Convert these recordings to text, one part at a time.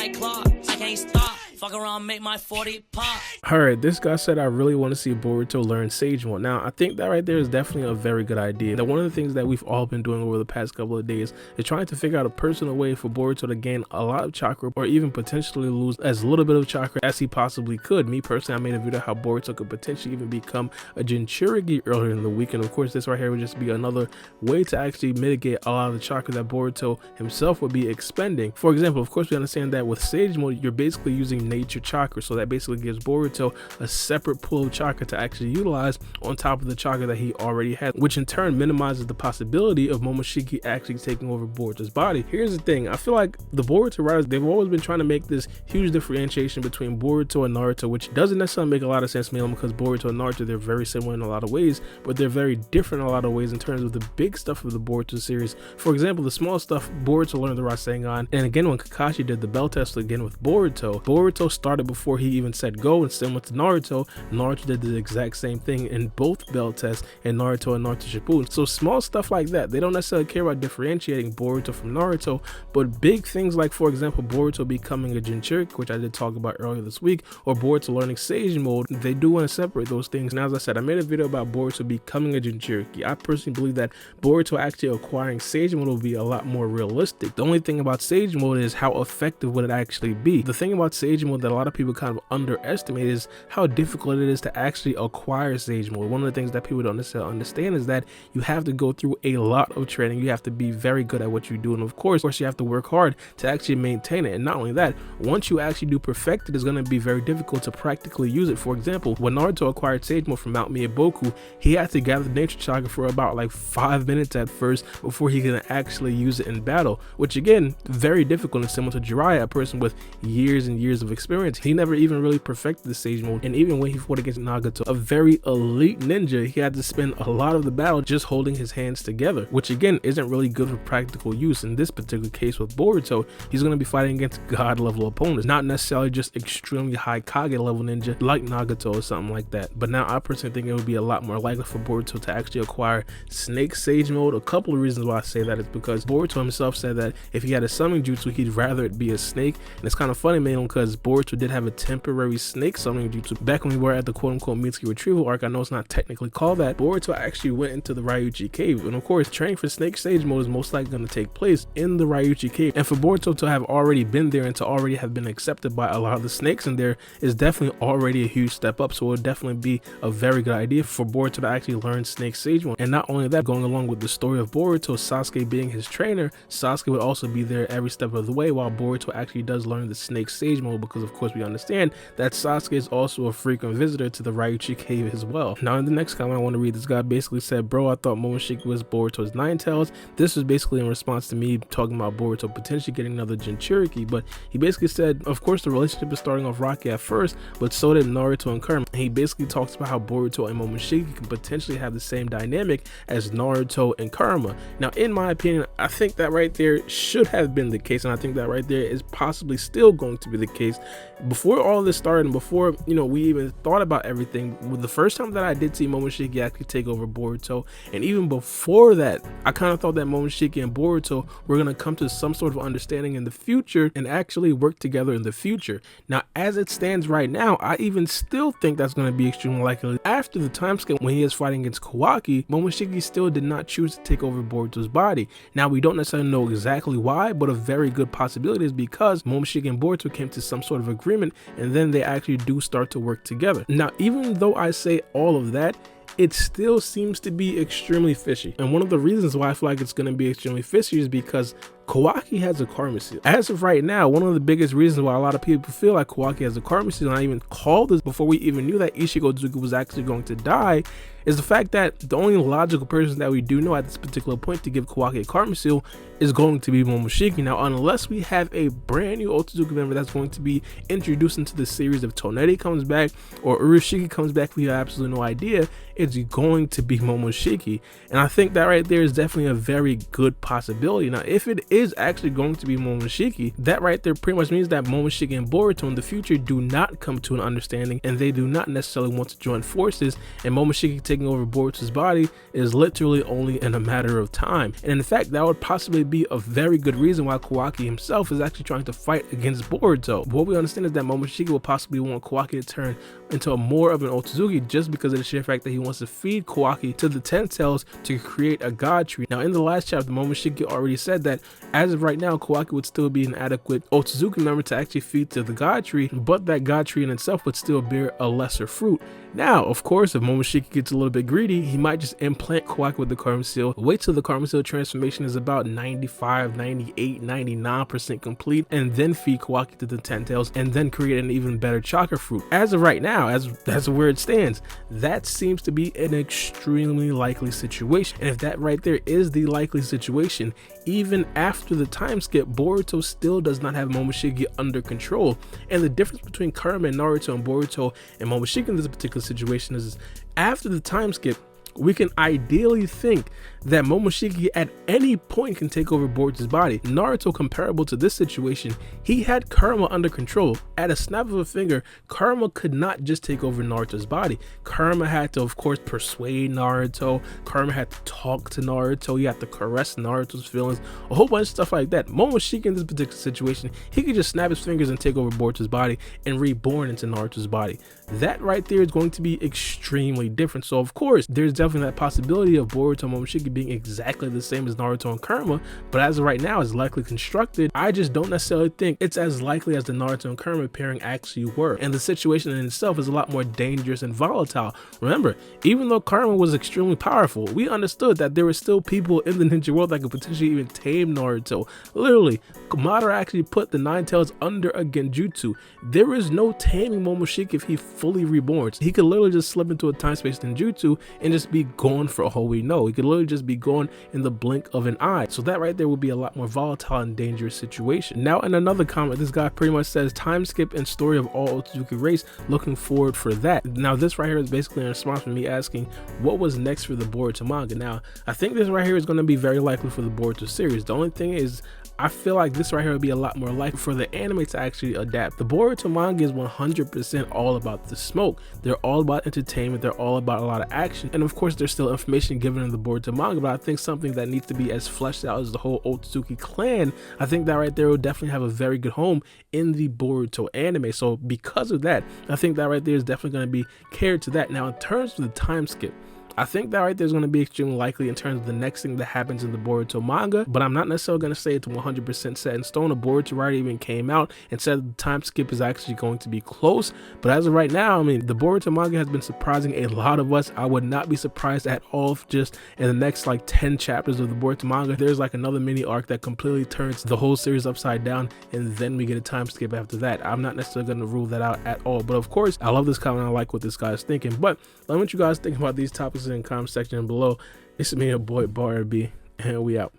like clock. I can't stop. Fuck around, make my 40 pop. Alright, this guy said I really want to see Boruto learn Sage Mode. Now, I think that right there is definitely a very good idea. Now, one of the things that we've all been doing over the past couple of days is trying to figure out a personal way for Boruto to gain a lot of chakra or even potentially lose as little bit of chakra as he possibly could. Me personally, I made a video how Boruto could potentially even become a Jinchuriki earlier in the week, and of course this right here would just be another way to actually mitigate a lot of the chakra that Boruto himself would be expending. For example, of course we understand that with Sage Mode you're basically using nature chakra, so that basically gives Boruto a separate pool of chakra to actually utilize on top of the chakra that he already has, which in turn minimizes the possibility of momoshiki actually taking over Boruto's body. Here's the thing, I feel like the Boruto writers, they've always been trying to make this huge differentiation between Boruto and Naruto, which doesn't necessarily make a lot of sense, mainly because Boruto and Naruto, they're very similar in a lot of ways, but they're very different in a lot of ways in terms of the big stuff of the Boruto series. For example, the small stuff, Boruto learned the Rasengan, and again when Kakashi did the bell test again with Boruto started before he even said go, and similar to Naruto did the exact same thing in both bell tests in Naruto and Naruto Shippuden. So small stuff like that, they don't necessarily care about differentiating Boruto from Naruto, but big things like, for example, Boruto becoming a Jinchuriki, which I did talk about earlier this week, or Boruto learning Sage Mode, they do want to separate those things. And as I said, I made a video about Boruto becoming a Jinchuriki. I personally believe that Boruto actually acquiring Sage Mode will be a lot more realistic. The only thing about Sage Mode is how effective would it actually be. The thing about Sage Mode that a lot of people kind of underestimate is how difficult it is to actually acquire Sage Mode. One of the things that people don't necessarily understand is that you have to go through a lot of training. You have to be very good at what you do, and of course you have to work hard to actually maintain it. And not only that, once you actually do perfect it, it's going to be very difficult to practically use it. For example, when Naruto acquired Sage Mode from Mount Miyaboku, he had to gather nature chakra for about like 5 minutes at first before he can actually use it in battle, which again, very difficult, and similar to Jiraiya, a person with years and years of experience. He never even really perfected the Sage Mode, and even when he fought against Nagato, a very elite ninja, he had to spend a lot of the battle just holding his hands together, which again isn't really good for practical use. In this particular case with Boruto, he's going to be fighting against god level opponents, not necessarily just extremely high Kage level ninja like Nagato or something like that. But now I personally think it would be a lot more likely for Boruto to actually acquire Snake Sage Mode. A couple of reasons why I say that is because Boruto himself said that if he had a summoning jutsu, he'd rather it be a snake. And it's kind of funny, mainly because Boruto did have a temporary snake summoning jutsu back when we were at the quote-unquote Mitsuki retrieval arc. I know it's not technically called that. Boruto actually went into the Ryuchi cave, and of course training for Snake Sage Mode is most likely going to take place in the Ryuchi cave, and for Boruto to have already been there and to already have been accepted by a lot of the snakes in there is definitely already a huge step up. So it would definitely be a very good idea for Boruto to actually learn Snake Sage Mode. And not only that, going along with the story of Boruto, Sasuke being his trainer, Sasuke would also be there every step of the way while Boruto actually does learn the Snake Sage Mode, because of course we understand that Sasuke is also a frequent visitor to the Ryuchi cave as well. Now in the next comment I want to read, this guy basically said, bro, I thought Momoshiki was Boruto's Nine Tails. This was basically in response to me talking about Boruto potentially getting another Jinchuriki, but he basically said, of course the relationship is starting off rocky at first, but so did Naruto and Kurama. And he basically talks about how Boruto and Momoshiki can potentially have the same dynamic as Naruto and Kurama. Now in my opinion, I think that right there should have been the case, and I think that right there is possibly still going to be the case. Before all this started, and before we even thought about everything, the first time that I did see Momoshiki actually take over Boruto, and even before that, I kind of thought that Momoshiki and Boruto were going to come to some sort of understanding in the future and actually work together in the future. Now as it stands right now, I even still think that's going to be extremely likely. After the time skip when he is fighting against Kawaki, Momoshiki still did not choose to take over Boruto's body. Now we don't necessarily know exactly why, but a very good possibility is because Momoshiki and Boruto came to some sort of agreement, and then they actually do start to work together. Now even though I say all of that, it still seems to be extremely fishy. And one of the reasons why I feel like it's going to be extremely fishy is because Kawaki has a karma seal. As of right now, one of the biggest reasons why a lot of people feel like Kawaki has a karma seal, and I even called this before we even knew that Ichigo was actually going to die, is the fact that the only logical person that we do know at this particular point to give Kawaki a karma seal is going to be Momoshiki. Now unless we have a brand new Otsutsuki member that's going to be introduced into the series, if Toneri comes back or Urushiki comes back, we have absolutely no idea, it's going to be Momoshiki. And I think that right there is definitely a very good possibility. Now if it is actually going to be Momoshiki, that right there pretty much means that Momoshiki and Boruto in the future do not come to an understanding, and they do not necessarily want to join forces, and Momoshiki takes taking over Boruto's body is literally only in a matter of time. And in fact, that would possibly be a very good reason why Kawaki himself is actually trying to fight against Boruto. What we understand is that Momoshiki will possibly want Kawaki to turn into more of an Otsutsuki just because of the sheer fact that he wants to feed Kawaki to the 10 tails to create a god tree. Now in the last chapter, Momoshiki already said that as of right now, Kawaki would still be an adequate Otsutsuki member to actually feed to the god tree, but that god tree in itself would still bear a lesser fruit. Now, of course, if Momoshiki gets a little bit greedy, he might just implant Kawaki with the Karma Seal, wait till the Karma Seal transformation is about 95, 98, 99% complete, and then feed Kawaki to the 10 tails, and then create an even better chakra fruit. As of right now, as where it stands, that seems to be an extremely likely situation. And if that right there is the likely situation, even after the time skip, Boruto still does not have Momoshiki under control. And the difference between Kurama and Naruto and Boruto and Momoshiki in this particular situation is after the time skip, we can ideally think that Momoshiki at any point can take over Boruto's body. Naruto, comparable to this situation, he had Kurama under control. At a snap of a finger, Kurama could not just take over Naruto's body. Kurama had to, of course, persuade Naruto. Kurama had to talk to Naruto. He had to caress Naruto's feelings, a whole bunch of stuff like that. Momoshiki in this particular situation, he could just snap his fingers and take over Boruto's body and reborn into Naruto's body. That right there is going to be extremely different. So of course, there's definitely that possibility of Boruto and Momoshiki being exactly the same as Naruto and Kurama, but as of right now, it's likely constructed. I just don't necessarily think it's as likely as the Naruto and Kurama pairing actually were. And the situation in itself is a lot more dangerous and volatile. Remember, even though Kurama was extremely powerful, we understood that there were still people in the ninja world that could potentially even tame Naruto. Literally, Madara actually put the 9 tails under a genjutsu. There is no taming Momoshiki if he fully reborns. He could literally just slip into a time space ninjutsu and just be gone for all we know. He could literally just be gone in the blink of an eye. So that right there would be a lot more volatile and dangerous situation. Now in another comment, this guy pretty much says time skip and story of all Otsutsuki race, looking forward for that. Now this right here is basically a response from me asking what was next for the Boruto manga. Now I think this right here is going to be very likely for the Boruto series. The only thing is, I feel like this right here would be a lot more likely for the anime to actually adapt. The Boruto manga is 100% all about the smoke. They're all about entertainment. They're all about a lot of action. And of course, there's still information given in the Boruto manga, but I think something that needs to be as fleshed out as the whole Otsutsuki clan, I think that right there will definitely have a very good home in the Boruto anime. So because of that, I think that right there is definitely going to be catered to that. Now, in terms of the time skip, I think that right there is going to be extremely likely in terms of the next thing that happens in the Boruto manga, but I'm not necessarily going to say it's 100% set in stone. The Boruto writer even came out and said the time skip is actually going to be close, but as of right now, I mean, the Boruto manga has been surprising a lot of us. I would not be surprised at all if just in the next like 10 chapters of the Boruto manga, there's like another mini arc that completely turns the whole series upside down, and then we get a time skip after that. I'm not necessarily going to rule that out at all, but of course, I love this comment. I like what this guy is thinking, but let me know what you guys think about these topics in the comment section below. This is me, your boy Baara B, and we out.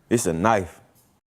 It's a knife.